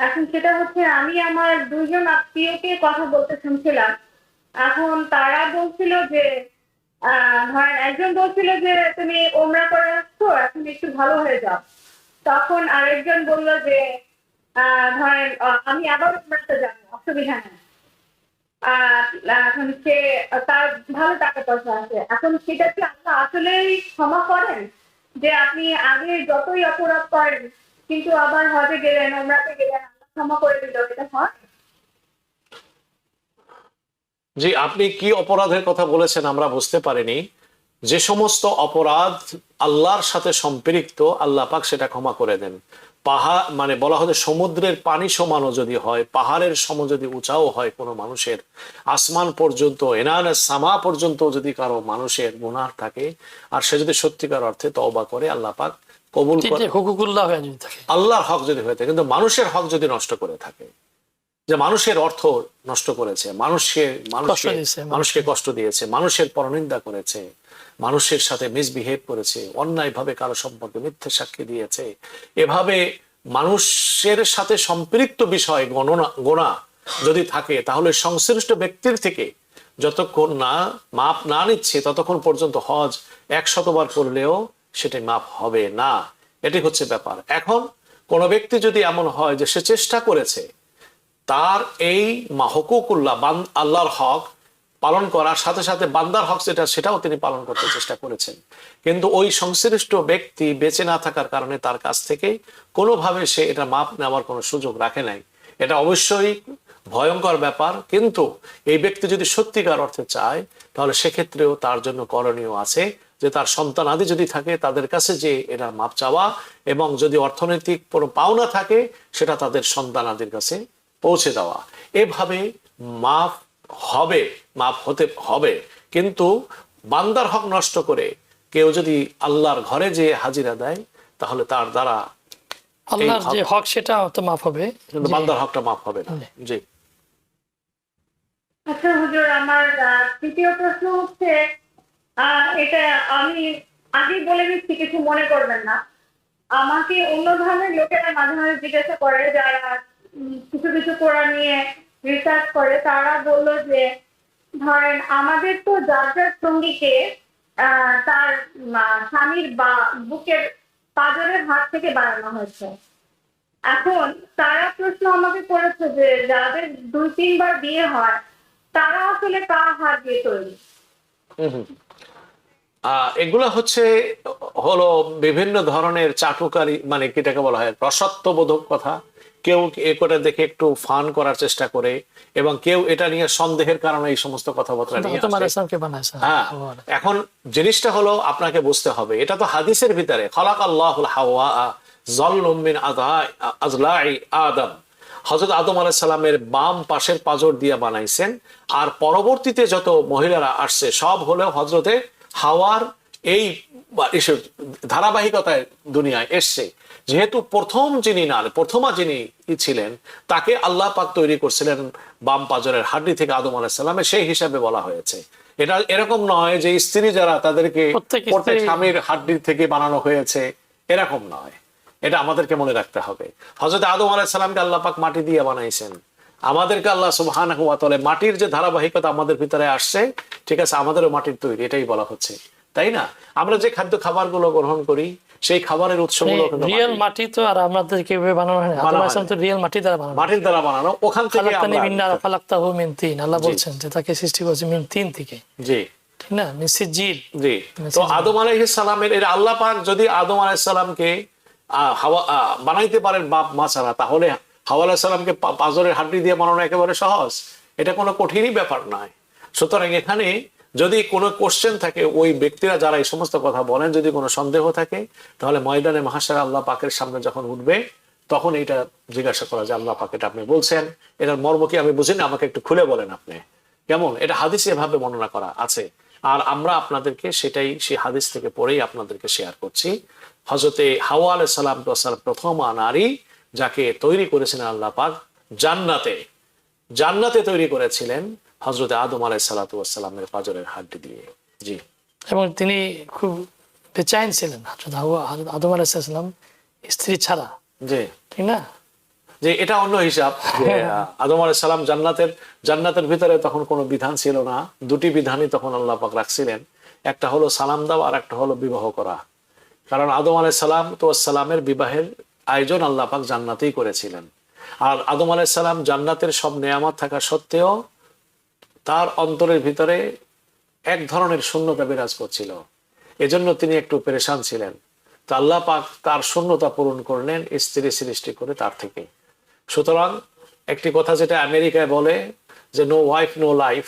D: এখন সেটা হচ্ছে আমি আমার 2জন আত্মীয়কে কথা বলতে শুনছিলাম। এখন তারা বলছিল যে ধরেন একজন বলছিল যে তুমি ওমরা করে আসছো, এখন একটু ভালো হয়ে যাও। তখন আরেকজন বলল যে ধরেন আমি আবার ওমরাতে যাবো, অসুবিধা নেই। এখন সে তার ভালো টাকা পয়সা আছে, এখন সেটা কি আল্লাহ আসলেই ক্ষমা করেন? যে আপনি আগে যতই অপরাধ করেন কিন্তু আবার হজে গেলেন, ওমরাতে গেলেন, আল্লাহ ক্ষমা করে দিল, এটা হয়?
B: জি, আপনি কি অপরাধের কথা বলেছেন আমরা বুঝতে পারিনি। যে সমস্ত অপরাধ আল্লাহর সাথে সম্পৃক্ত, আল্লাহ পাক সেটা ক্ষমা করে দেন। পাহাড় মানে বলা হচ্ছে সমুদ্রের পানি সমানও যদি হয়, পাহাড়ের সম যদি উঁচাও হয় কোনো মানুষের, আসমান পর্যন্ত, এনান সামা পর্যন্ত যদি কারো মানুষের গুনাহ থাকে আর সে যদি সত্যিকার অর্থে তওবা করে, আল্লাহ পাক কবুল করে।
A: হুকুকুল্লাহ হয়ে যদি থাকে,
B: আল্লাহর হক যদি হয়ে থাকে, কিন্তু মানুষের হক যদি নষ্ট করে থাকে, যে মানুষের অর্থ নষ্ট করেছে, মানুষকে কষ্ট দিয়েছে, মানুষের পরনিন্দা করেছে, মানুষের সাথে মিসবিহেভ করেছে, অন্যায়ভাবে কারো সম্পর্কে মিথ্যে সাক্ষী দিয়েছে, এভাবে মানুষের সাথে সম্পৃক্ত বিষয় গোনা যদি থাকে, তাহলে সংশ্লিষ্ট ব্যক্তির থেকে যতক্ষণ না মাপ না নিচ্ছে ততক্ষণ পর্যন্ত হজ 100 বার করলেও সেটা মাপ হবে না। এটি হচ্ছে ব্যাপার। এখন কোন ব্যক্তি যদি এমন হয় যে সে চেষ্টা করেছে তার এই হকুকুল্লাহ, আল্লাহর হক পালন করার সাথে সাথে বান্দার হক সেটাও তিনি পালন করতে চেষ্টা করেছেন, কিন্তু ওই সংশ্লিষ্ট ব্যক্তি বেঁচে না থাকার কারণে তার কাছ থেকে কোনোভাবে সে এটা মাপ নেওয়ার কোনো সুযোগ রাখে নাই, এটা অবশ্যই ভয়ঙ্কর ব্যাপার। কিন্তু এই ব্যক্তি যদি সত্যিকার অর্থে চায় তাহলে সেক্ষেত্রেও তার জন্য করণীয় আছে যে তার সন্তান আদি যদি থাকে তাদের কাছে যে এটা মাপ চাওয়া, এবং যদি অর্থনৈতিক কোনো পাওনা থাকে সেটা তাদের সন্তান আদির কাছে পৌঁছে দেওয়া। এভাবে মাপ হতে হবে। কিন্তু বান্দার হক নষ্ট করে কেউ যদি আল্লাহর ঘরে যে হাজিরা দেয় তাহলে তার দ্বারা
A: আল্লাহর যে হক সেটা তো মাফ হবে,
B: কিন্তু বান্দার হকটা মাফ হবে না। জি।
D: আচ্ছা হুজুর, আমার তৃতীয় প্রশ্ন হচ্ছে, এটা আমি আগেই বলে দিচ্ছি, কিছু মনে করবেন না। আমাকে অন্য ধর্মের লোকেরা মাঝে মাঝে জিজ্ঞাসা করে, যারা কিছু কিছু কোরআন নিয়ে রিসার্চ করে, তারা বললো যে ধরেন আমাদের তো যার যার সঙ্গীকে তার স্বামীর বা বুকের পাঁজরের হাত থেকে বানানো হয়েছে। এখন তারা প্রশ্ন আমাকে করেছে যে যাদের 2-3 বার বিয়ে হয় তারা আসলে কার হাত দিয়ে তৈরি?
B: এগুলা হলো বিভিন্ন ধরনের চাটুকারি, মানে কিটাকে বলা হয় রসত্ববোধক কথা। কেউ এটা দেখে একটু ফান করার চেষ্টা করে, এবং কেউ এটা নিয়ে সন্দেহের কারণে এই সমস্ত কথাবার্তা নিয়ে আসে। হ্যাঁ, এখন জিনিসটা হলো আপনাকে বুঝতে হবে, এটা তো হাদিসের ভিতরে খালাকাল্লাহুল হাওয়া যাল্লুম মিন আযলাই আদম, হযরত আদম আলাইহিস সালামের বাম পাশের পাঁজর দিয়ে বানাইছেন। আর পরবর্তীতে যত মহিলারা আসছে সব হলো হযরতে হাওয়ার এই ধারাবাহিকতায় দুনিয়ায় এসছে। যেহেতু প্রথমা যিনি ছিলেন তাকে আল্লাহ পাক তৈরি করছিলেন বাম পাঁজরের হাড্ডি থেকে আদম আলাইহিস সালামের, সেই হিসাবে বলা হয়েছে। এটা এরকম নয় যে স্ত্রী যারা তাদেরকে প্রত্যেক স্বামীর হাড্ডি থেকে বানানো হয়েছে, এরকম নয়। এটা আমাদেরকে মনে রাখতে হবে। হযরত আদম আলাইহিস সালামকে আল্লাহ পাক মাটি দিয়ে বানাইছেন, আমাদেরকে আল্লাহ সুবহানাহু ওয়া তাআলা মাটির যে ধারাবাহিকতা আমাদের ভিতরে আসছে, ঠিক আছে, আমাদেরও মাটির তৈরি, এটাই বলা হচ্ছে, তাই না? আমরা যে খাবারগুলো গ্রহণ করি সেই খাবারের উৎসগুলো
A: রিয়েল মাটি তো, আর আমাদের কিভাবে বানানো হয়? আদম আলাইহিস সালাম তো রিয়েল মাটি দ্বারা বানানো,
B: ওখান থেকে আমরা
A: ফালাকতাহু মিন তিন, আল্লাহ বলছেন যে তাকে সৃষ্টি করেছে মিন তিন থেকে।
B: জি,
A: ঠিক না? মিন সিজিল।
B: জি। তো আদম আলাইহিস সালামের এর আল্লাহ পাক যদি আদম আলাইহিস সালামকে বানাইতে পারেন বাপ মা ছাড়া, তাহলে হাওয়া আলাইহিস সালামকে পাঁজরের হাড্ডি দিয়ে বানানো একেবারে সহজ, এটা কোনো কঠিনই ব্যাপার নয়। সুতরাং এখানে যদি কোনো কোশ্চেন থাকে, ওই ব্যক্তিরা যারা এই সমস্ত কথা বলেন, যদি কোনো সন্দেহ থাকে, তাহলে ময়দানে মাহশারে আল্লাহ পাকের সামনে যখন উঠবে তখন এটা জিজ্ঞাসা করা যে আল্লাহ পাক এটা আপনি বলছেন, এটার মর্ম কি আমি বুঝিনি, আমাকে একটু খুলে বলেন আপনি। কেমন? এটা হাদিসে এভাবে বর্ণনা করা আছে, আর আমরা আপনাদেরকে সেটাই সেই হাদিস থেকে পড়েই আপনাদেরকে শেয়ার করছি। হযরতে হাওয়া আলাইহিস সালাম প্রথম নারী যাকে তৈরি করেছিলেন আল্লাহ পাক জান্নাতে তৈরি করেছিলেন হযরতে আদম আলাইহিস সালাতু ওয়াস সালামের পাঁজরের হাড্ডি দিয়ে। জি।
A: এবং তিনি খুব বেচাইন ছিলেন হযরত আদম আলাইহিস সালাম স্ত্রী ছাড়া।
B: জি,
A: ঠিক না?
B: যে এটা অন্য হিসাব, যে আদম আলাইহিস সালাম জান্নাতের ভিতরে তখন কোনো বিধান ছিল না, দুটি বিধানই তখন আল্লাহ পাক রাখছিলেন, একটা হলো সালাম দেওয়া আর একটা হলো বিবাহ করা। কারণ আদম আলাইহিস সালামের বিবাহের আয়োজন আল্লাহ পাক জান্নাতেই করেছিলেন। আর আদম আলাইহিস সালাম জান্নাতের সব নেয়ামত থাকা সত্ত্বেও তার অন্তরের ভিতরে এক ধরনের শূন্যতা বিরাজ করছিল, এজন্য তিনি একটু পেরেশান ছিলেন। তো আল্লাহ পাক তার শূন্যতা পূরণ করলেন স্ত্রী সৃষ্টি করে তার থেকে। সুতরাং একটি কথা যেটা আমেরিকায় বলে যে নো ওয়াইফ নো লাইফ,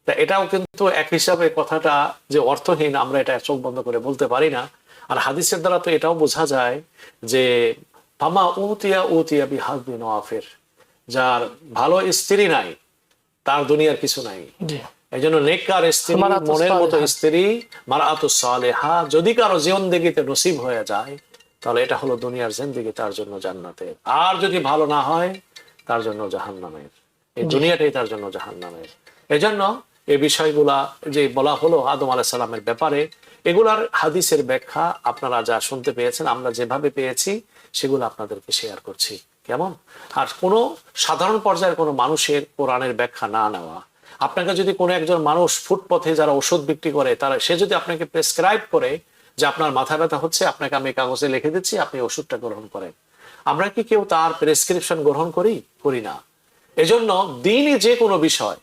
B: তা এটাও কিন্তু এক হিসাবে কথাটা যে অর্থহীন, আমরা এটা চোখ বন্ধ করে বলতে পারি না। আর হাদিসের দ্বারা তো এটাও বোঝা যায় যে ফামা উতিয়া বিহাজবি নওয়াফের, যার ভালো স্ত্রী নাই তার দুনিয়ার কিছু নাই। এই জন্য নেককার স্ত্রী, মনের মতো স্ত্রী, মারআতুস সালেহা যদি কারো জিন্দেগিতে নসিব হয়ে যায় তাহলে এটা হলো দুনিয়ার জিন্দেগি তার জন্য জান্নাতের। আর যদি ভালো না হয় তার জন্য জাহান্নামের, এই দুনিয়াটাই তার জন্য জাহান্নামের। এজন্য এই বিষয়গুলা যে বলা হলো আদম আলাইহিস সালামের ব্যাপারে, এগুলার হাদিসের ব্যাখ্যা আপনারা যা শুনতে পেয়েছেন, আমরা যেভাবে পেয়েছি সেগুলো আপনাদেরকে শেয়ার করছি। কেমন? আর কোনো সাধারণ পর্যায়ের কোনো মানুষের কোরআনের ব্যাখ্যা না নেওয়া। আপনাকে যদি কোনো একজন মানুষ ফুটপথে যারা ওষুধ বিক্রি করে, তারা সে যদি আপনাকে প্রেসক্রাইব করে যে আপনার মাথা ব্যথা হচ্ছে, আপনাকে আমি কাগজে লিখে দিচ্ছি, আপনি ওষুধটা গ্রহণ করেন, আমরা কি কেউ তার প্রেসক্রিপশন গ্রহণ করি না। এজন্য দিনই যে কোনো বিষয়,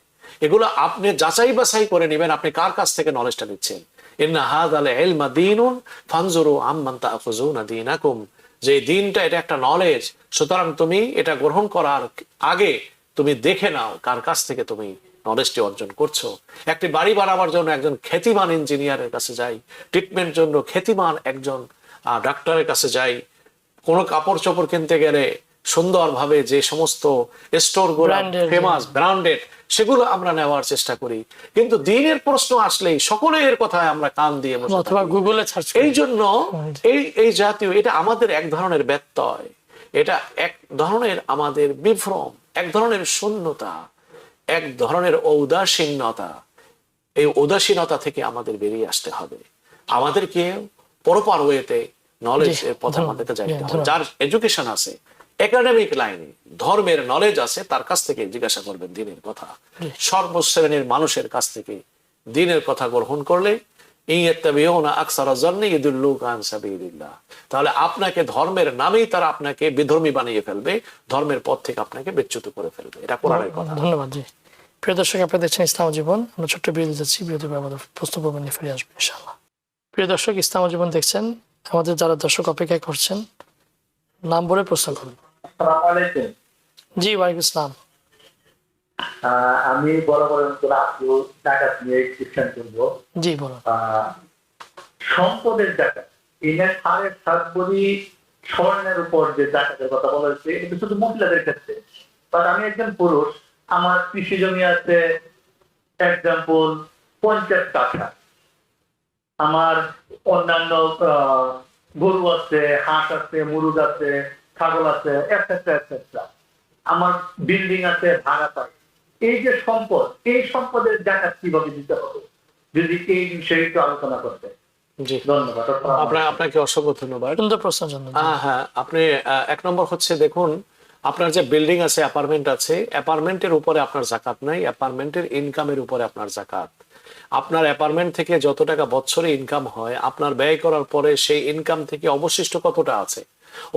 B: এগুলো আপনি যাচাই বাছাই করে নেবেন, আপনি কার কাছ থেকে নলেজটা নিচ্ছেন। ইন্না হাযাল ইলমা দীনুন ফানজুরু আম্মান তা'খুযুনা দীনাকুম, যে দিনটা এটা একটা নলেজ, সুতরাং তুমি এটা গ্রহণ করার আগে তুমি দেখে নাও কার কাছ থেকে তুমি নলেজটি অর্জন করছো। একটি বাড়ি বানাবার জন্য একজন খ্যাতিমান ইঞ্জিনিয়ারের কাছে যাই, ট্রিটমেন্ট জন্য খ্যাতিমান একজন ডাক্তারের কাছে যাই, কোনো কাপড় চোপড় কিনতে গেলে সুন্দরভাবে যে সমস্ত স্টোরগুলো ফেমাস ব্র্যান্ডেড, সেগুলো আমরা নেওয়ার চেষ্টা করি। কিন্তু দিনের প্রশ্ন আসলেই সকলের কথায় আমরা কান দিয়ে বসে
A: অথবা গুগলে সার্চ করি।
B: এই জন্য এই জাতীয়, এটা আমাদের এক ধরনের ব্যত্যয়, এটা এক ধরনের আমাদের বিভ্রম, এক ধরনের শূন্যতা, এক ধরনের ঔদাসীনতা। এই উদাসীনতা থেকে আমাদের বেরিয়ে আসতে হবে, আমাদেরকে প্রপার ওয়েতে নলেজের পথে আমাদেরকে যাইতে হবে। যার এডুকেশন আছে, একাডেমিক লাইনে ধর্মের নলেজ আছে, তার কাছ থেকে জিজ্ঞাসা করবেন দিনের কথা। সর্বশ্রেণীর মানুষের কাছ থেকে দিনের কথা গ্রহণ করলে তাহলে আপনাকে ধর্মের নামেই তারা আপনাকে বিধর্মী বানিয়ে ফেলবে, ধর্মের পথ থেকে আপনাকে বিচ্যুত করে ফেলবে। এটা কোরআনের কথা।
A: ধন্যবাদ জি। প্রিয় দর্শক, আপনারা দেখছেন ইসলাম জীবন। আমরা ছোট্ট বিরতি যাচ্ছি, বিরতি পর আমাদের প্রশ্ন পর্ব নিয়ে ফিরে আসবো ইনশাআল্লাহ। প্রিয় দর্শক, ইসলাম জীবন দেখছেন, আমাদের যারা দর্শক অপেক্ষা করছেন নাম বলে প্রশ্ন করুন।
E: আসসালামু আলাইকুম।
A: জি ওয়ালাইকুম আসসালাম।
E: আমি বরাবর জাকাত নিয়ে কোশ্চেন করবো।
A: জি বলুন।
E: সম্পদের জাকাত, এখানে 7.5 ভরি স্বর্ণের উপর যে জাকাতের কথা বলা হয়েছে, এটা শুধু মহিলাদের ক্ষেত্রে। বাট আমি একজন পুরুষ, আমার কৃষি জমি আছে এক্সাম্পল 50 কাঠা, আমার অন্যান্য গরু আছে, হাঁস আছে, মুরগ আছে, ছাগল আছে, এটসেট্রা এটসেট্রা, আমার বিল্ডিং আছে, ভাড়া পাই। এই যে সম্পদ, এই সম্পদের জাকাত কিভাবে দিতে হবে, যদি এই বিষয়ে একটু আলোচনা করতে।
B: জি
E: ধন্যবাদ।
B: আপনাকে অসংখ্য ধন্যবাদ।
A: সুন্দর প্রশ্ন জন্য।
B: হ্যাঁ, আপনি এক নম্বর হচ্ছে, দেখুন আপনার যে বিল্ডিং আছে, অ্যাপার্টমেন্ট আছে, অ্যাপার্টমেন্টের উপরে আপনার জাকাত নাই, অ্যাপার্টমেন্টের ইনকামের উপরে আপনার জাকাত। আপনার অ্যাপার্টমেন্ট থেকে যত টাকা বছরে ইনকাম হয়, আপনার ব্যয় করার পরে সেই ইনকাম থেকে অবশিষ্ট কতটা আছে,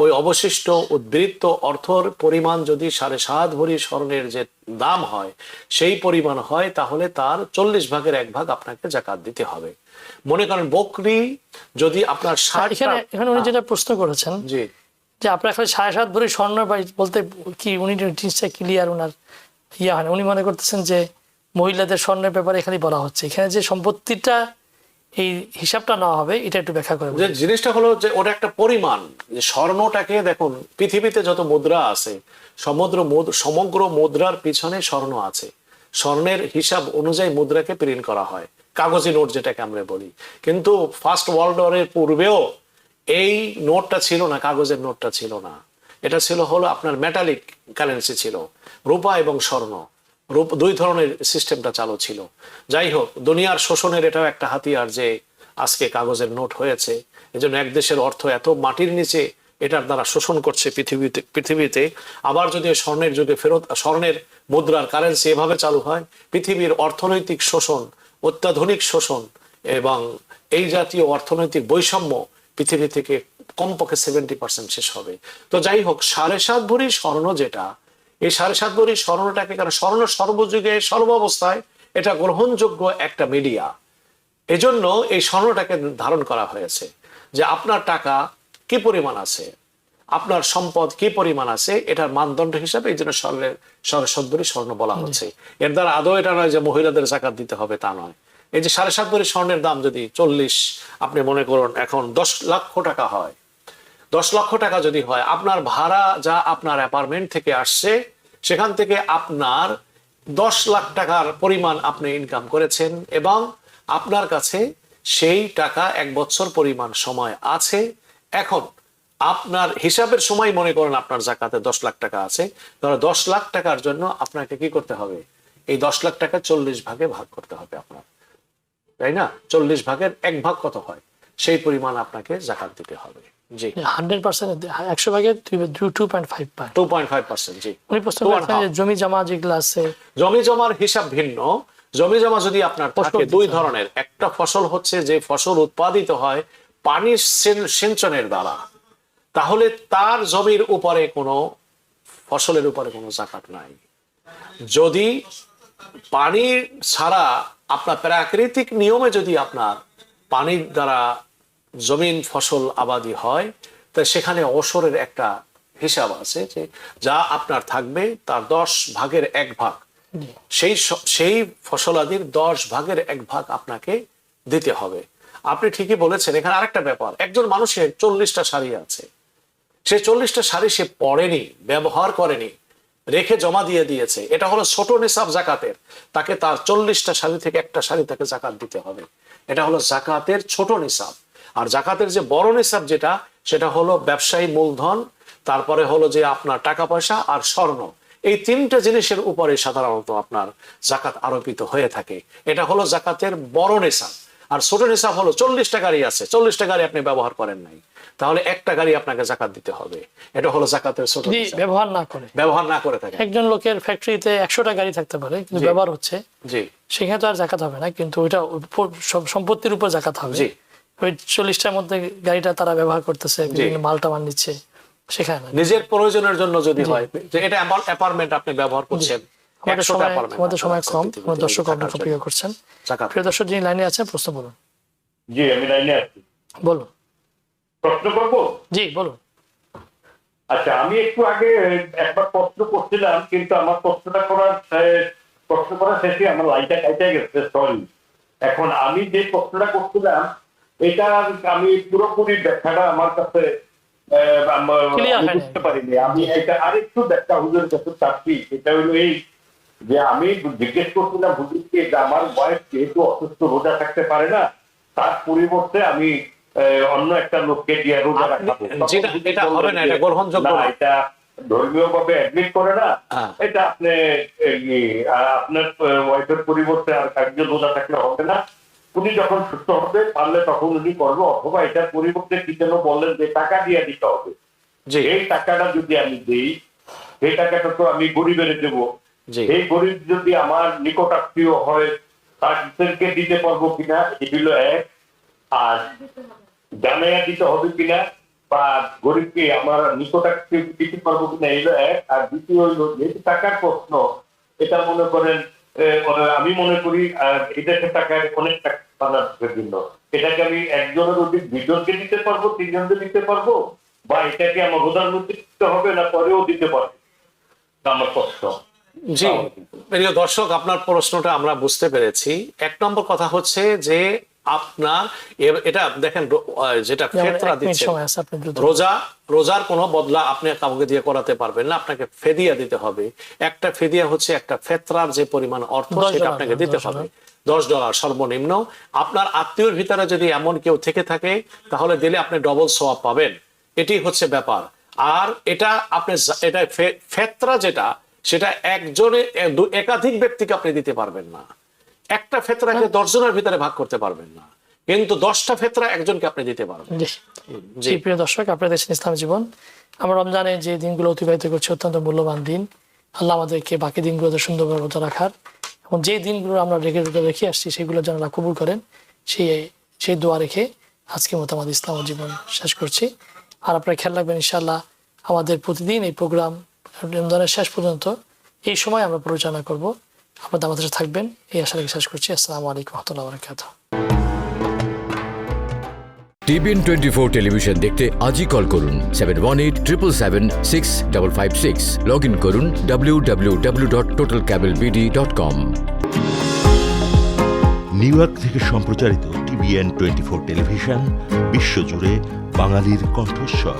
B: ওই অবশিষ্ট উদ্বৃত্ত অর্থর পরিমাণ যদি 7.5 ভরি স্বর্ণের যে দাম হয় সেই পরিমাণ হয়, তাহলে তার 40 ভাগের 1 ভাগ আপনাকে জাকাত দিতে হবে। মনে করেন বকরি যদি আপনার 60,
A: এখানে উনি যেটা প্রশ্ন করেছেন
B: জি,
A: যে আপনার এখন 7.5 ভরি স্বর্ণ বলতে কি, উনি জিনিসটা ক্লিয়ার ওনার ইয়া হয় না। উনি মনে করতেছেন যে মহিলাদের স্বর্ণের ব্যাপারে এখানে বলা হচ্ছে, এখানে যে সম্পত্তিটা এই হিসাবটা নেওয়া হবে, এটা একটু ব্যাখ্যা করে।
B: যে জিনিসটা হলো যে ওটা একটা পরিমাণ, যে স্বর্ণটাকে দেখুন, পৃথিবীতে যত মুদ্রা আছে সমগ্র মুদ্রার পিছনে স্বর্ণ আছে। স্বর্ণের হিসাব অনুযায়ী মুদ্রাকে প্রিন্ট করা হয়, কাগজি নোট যেটাকে আমরা বলি। কিন্তু ফার্স্ট ওয়ার্ল্ড ওয়ারের পূর্বেও এই নোটটা ছিল না, কাগজের নোটটা ছিল না, এটা ছিল হলো আপনার মেটালিক কারেন্সি ছিল, রূপা এবং স্বর্ণ, দুই ধরনের সিস্টেমটা চালু ছিল। যাই হোক, দুনিয়ার শোষণের এটাও একটা হাতিয়ার যে আজকে কাগজের নোট হয়েছে। এজন্য এক দেশের অর্থ এত মাটির নিচে এটার দ্বারা শোষণ করছে পৃথিবীতে। আবার যদি স্বর্ণের যুগে স্বর্ণের মুদ্রার কারেন্সি এভাবে চালু হয়, পৃথিবীর অর্থনৈতিক শোষণ, অত্যাধুনিক শোষণ এবং এই জাতীয় অর্থনৈতিক বৈষম্য পৃথিবী থেকে কমপক্ষে 70% শেষ হবে। তো যাই হোক, 7.5 ভরি স্বর্ণ যেটা, এই 7.5 ভরি স্বর্ণটাকে, কারণ স্বর্ণ সর্বযুগে সর্বাবস্থায় এটা গ্রহণযোগ্য একটা মিডিয়া, এজন্য এই স্বর্ণটাকে ধারণ করা হয়েছে যে আপনার টাকা কি পরিমাণ আছে, আপনার সম্পদ কি পরিমাণ আছে, এটার মানদণ্ড হিসাবে এই জন্য 7.5 ভরি স্বর্ণ বলা হচ্ছে। এর দ্বারা আদৌ এটা নয় যে মহিলাদের জাকাত দিতে হবে, তা নয়। এই যে 7.5 ভরি স্বর্ণের দাম যদি 40, আপনি মনে করুন এখন 10 লক্ষ টাকা হয়, 10 লক্ষ টাকা যদি হয়, আপনার ভাড়া যা আপনার অ্যাপার্টমেন্ট থেকে আসছে, সেখান থেকে আপনার 10 লাখ টাকার পরিমাণ আপনি ইনকাম করেছেন এবং আপনার কাছে সেই টাকা 1 বছর পরিমাণ সময় আছে। এখন আপনার হিসাবের সময় মনে করেন আপনার জাকাতে 10 লাখ টাকা আছে, তাহলে 10 লাখ টাকার জন্য আপনাকে কি করতে হবে? এই 10 লাখ টাকা 40 ভাগে ভাগ করতে হবে আপনার, তাই না? 40 ভাগের 1 ভাগ কত হয়, সেই পরিমাণ আপনাকে জাকাত দিতে হবে। জি,
A: 100% 100 ভাগের 2.5 পায়।
B: 2.5%। জি,
A: উনি প্রশ্ন করেছেন যে জমি জমা যেগুলো আছে,
B: জমি জমার হিসাব ভিন্ন। জমি জমা যদি আপনার থাকে দুই ধরনের, একটা ফসল হচ্ছে যে ফসল উৎপাদিত হয় পানির সিঞ্চনের দ্বারা, তাহলে তার জমির উপরে কোনো ফসলের উপরে কোনো জাকাত নাই। যদি পানি ছাড়া আপনার প্রাকৃতিক নিয়মে যদি আপনার পানির দ্বারা জমিন ফসল আবাদি হয়, তা সেখানে অসরের একটা হিসাব আছে যে যা আপনার থাকবে তার 10 ভাগের 1 ভাগ, সেই ফসলাদির 10 ভাগের 1 ভাগ আপনাকে দিতে হবে। আপনি ঠিকই বলেছেন। এখানে আরেকটা ব্যাপার, একজন মানুষের 40টা শাড়ি আছে, সে 40টা শাড়ি সে পরেনি, ব্যবহার করেনি, রেখে জমা দিয়ে দিয়েছে, এটা হলো ছোট নিসাব জাকাতের। তাকে তার 40টা শাড়ি থেকে একটা শাড়ি তাকে জাকাত দিতে হবে। এটা হলো জাকাতের ছোট নিসাব। আর জাকাতের যে বড় নিসাব যেটা, সেটা হলো ব্যবসায়ী মূলধন, তারপরে হলো যে আপনার টাকা পয়সা আর স্বর্ণ। এই 3টে জিনিসের উপরে সাধারণত আপনার জাকাত আরোপিত হয়ে থাকে। এটা হলো জাকাতের বড় নিসাব। আর ছোট নিসাব হলো 40টা গাড়ি আছে, 40টা গাড়ি আপনি ব্যবহার করেন নাই, তাহলে একটা গাড়ি আপনাকে জাকাত দিতে হবে। এটা হলো জাকাতের ছোট নিসাব। ব্যবহার না করে থাকে।
A: একজন লোকের ফ্যাক্টরিতে 100টা গাড়ি থাকতে পারে, কিন্তু ব্যবহার হচ্ছে,
B: জি,
A: সেখানে তো আর জাকাত হবে না, কিন্তু ওইটা সম্পত্তির উপর জাকাত হবে।
B: জি,
A: ওই 40টার মধ্যে গাড়িটা তারা ব্যবহার করতেছে, মালটা মান নিচ্ছে, সেখানে
B: নিজের প্রয়োজনের জন্য যদি হয় যে এটা অ্যাপার্টমেন্ট আপনি ব্যবহার করছেন।
A: আমাদের সময় কম, দর্শক আপনাকে অপেক্ষা করছেন। প্রিয় দর্শক যিনি লাইনে আছেন, প্রশ্ন বলুন।
C: জি, আমি লাইনে আছি,
A: বলুন।
C: প্রশ্ন করবো?
A: জি, বলুন।
C: আচ্ছা, আমি একটু আগে একবার প্রশ্ন করছিলাম, কিন্তু আমার প্রশ্ন করার শেষে আমার লাইনটা কাইটে গেছে, সরি। এখন আমি যে প্রশ্নটা করছিলাম, এটা আমি পুরোপুরি ব্যাখ্যাটা আমার কাছে বুঝতে পারিনি। আমি এটা আরেকটু ব্যাখ্যা হুজুরের কাছে চাচ্ছি। এটা হলো এই যে আমি জিজ্ঞেস করছিলাম হুজুরকে যে আমার বয়স যেহেতু অসুস্থ, রোজা থাকতে পারে না, তার পরিবর্তে আমি অন্য একটা লোককে দিয়ে রোজা রাখাবো,
B: এটা হবে না, এটা গ্রহণযোগ্য না,
C: এটা ধর্মীয় ভাবে অ্যাডমিট করে না, এটা আপনি আপনার ওয়াইফের পরিবর্তে আর একজন রোজা থাকলে হবে না। উনি যখন সুস্থ হবে পারলে তখন উনি করবো, অথবা এটার পরিবর্তে কি যেন বললেন যে টাকা দিয়ে দিতে হবে। এই টাকাটা যদি আমি দিই, সেই টাকাটা তো আমি গরিবের দেবো। এই গরিব যদি আমার নিকটাত্মীয় হয়, তাদেরকে দিতে পারবো কিনা, এগুলো এক। আর জানাইয়া দিতে হবে কিনা, বা গরিবকে আমার নিকটাত্মীয় দিতে পারবো কিনা, এগুলো এক। আর দ্বিতীয় হইলো যেহেতু টাকার প্রশ্ন, এটা মনে করেন আমি মনে করি এটাকে টাকায় অনেক টাকা বানানোর জন্য এটাকে আমি একজনের অধিক 2 জনকে দিতে পারবো, 3 জনকে দিতে পারবো, বা এটাকে আমার রোজার মধ্যে দিতে হবে না পরেও দিতে পারবো, আমার প্রশ্ন।
B: জি, প্রিয় দর্শক, আপনার প্রশ্নটা আমরা বুঝতে পেরেছি। 1 নম্বর কথা হচ্ছে যে আপনার এটা দেখেন, যেটা ফিতরা দিচ্ছে, রোজার কোনো বদলা আপনি কাউকে দিয়ে করাতে পারবেন না, আপনাকে ফিদিয়া দিতে হবে। একটা ফিদিয়া হচ্ছে একটা ফিতরার যে পরিমাণ অর্থ, সেটা আপনাকে দিতে হবে, $10 সর্বনিম্ন। আপনার আত্মীয়র ভিতরে যদি এমন কেউ থেকে থাকে, তাহলে দিলে আপনি ডবল সওয়াব পাবেন। এটি হচ্ছে ব্যাপার। আর এটা আপনি এটা ফিতরা যেটা, সেটা একাধিক ব্যক্তিকে আপনি দিতে পারবেন না। একটা ফিতরাকে 10 জনের ভিতরে ভাগ করতে পারবেন না, কিন্তু 10টা ফিতরা একজনকে আপনি দিতে পারবেন।
A: জি, প্রিয় দর্শক, আপনারা দেখছেন ইসলামী জীবন। আমরা রমজানে যে দিনগুলো অতিবাহিত করছি, অত্যন্ত মূল্যবান দিন। আল্লাহ আমাদেরকে বাকি দিনগুলোতে সুন্দরভাবে রোজা রাখার, এবং যে দিনগুলো আমরা রেখে আসছি সেগুলো যেন আল্লাহ কবুল করেন, সেই দোয়া রেখে আজকের মতো আমাদের ইসলামী জীবন শেষ করছি। আর আপনারা খেয়াল রাখবেন, ইনশাআল্লাহ আমাদের প্রতিদিন এই প্রোগ্রাম রমজানের শেষ পর্যন্ত এই সময় আমরা পরিচালনা করব। আপনাদের আমাদের সাথে থাকবেন এই আশা রেখে শেষ করছি। আসসালামু আলাইকুম ওয়া রাহমাতুল্লাহি ওয়া বারাকাতুহু।
F: TBN 24 টেলিভিশন দেখতে আজই কল করুন 7187776556। লগ ইন করুন www.totalcablebd.com।
G: নিউ ইয়র্ক থেকে সম্প্রচারিত TBN 24 টেলিভিশন বিশ্বজুড়ে বাঙালির কণ্ঠস্বর।